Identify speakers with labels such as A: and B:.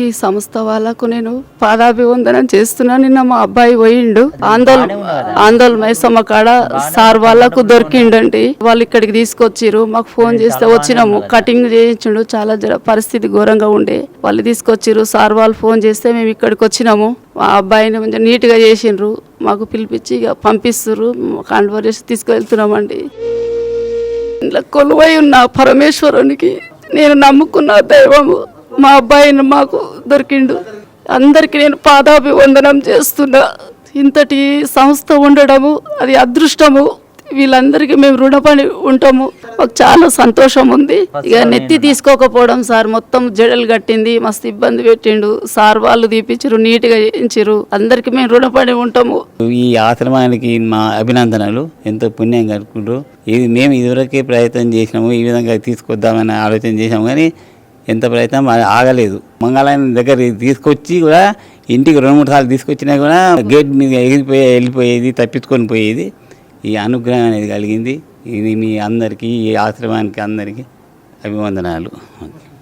A: ఈ సంస్థ వాళ్ళకు నేను పాదాభివందనం చేస్తున్నా. నిన్న మా అబ్బాయి పోయిండు ఆందోళన మైసమ్మ కాడ సార్ వాళ్ళకు దొరికిండండి. వాళ్ళు ఇక్కడికి తీసుకొచ్చిర్రు. మాకు ఫోన్ చేస్తే వచ్చినాము. కటింగ్ చేయించుండు, చాలా పరిస్థితి ఘోరంగా ఉండే. వాళ్ళు తీసుకొచ్చిర్రు. సార్ వాళ్ళు ఫోన్ చేస్తే మేము ఇక్కడికి వచ్చినాము. మా అబ్బాయిని కొంచెం నీట్గా చేసిండ్రు. మాకు పిలిపించి ఇక పంపిస్తుర్రు. కాండవర్ చేసి తీసుకువెళ్తున్నామండి. ఇలా కొలువై ఉన్న పరమేశ్వరునికి నేను నమ్ముకున్న దైవము మా అబ్బాయిని మాకు దొరికిండు. అందరికీ నేను పాదాభివందనం చేస్తున్నా. ఇంతటి సంస్థ ఉండడము అది అదృష్టము. వీళ్ళందరికీ మేము రుణపడి ఉంటాము. మాకు చాలా సంతోషం ఉంది. ఇక నెత్తి తీసుకోకపోవడం సార్ మొత్తం జడలు కట్టింది, మస్తు ఇబ్బంది పెట్టిండు. సార్ వాళ్ళు తీపిచ్చిరు, నీట్గా చేయించిరు. అందరికీ మేము రుణపడి ఉంటాము.
B: ఈ ఆశ్రమానికి మా అభినందనలు. ఎంతో పుణ్యం కలుపుకుంటారు. ఇది మేము ఇదివరకే ప్రయత్నం చేసినాము, ఈ విధంగా తీసుకొద్దామని ఆలోచన చేసాము, కానీ ఎంత ప్రయత్నం ఆగలేదు. మంగళాయన దగ్గర తీసుకొచ్చి కూడా ఇంటికి 2-3 సార్లు తీసుకొచ్చినా కూడా గేట్ మీద వెళ్ళిపోయేది, తప్పించుకొని పోయేది. ఈ అనుగ్రహం అనేది కలిగింది. ఇది మీ అందరికీ, ఈ ఆశ్రమానికి అందరికీ అభివందనాలు.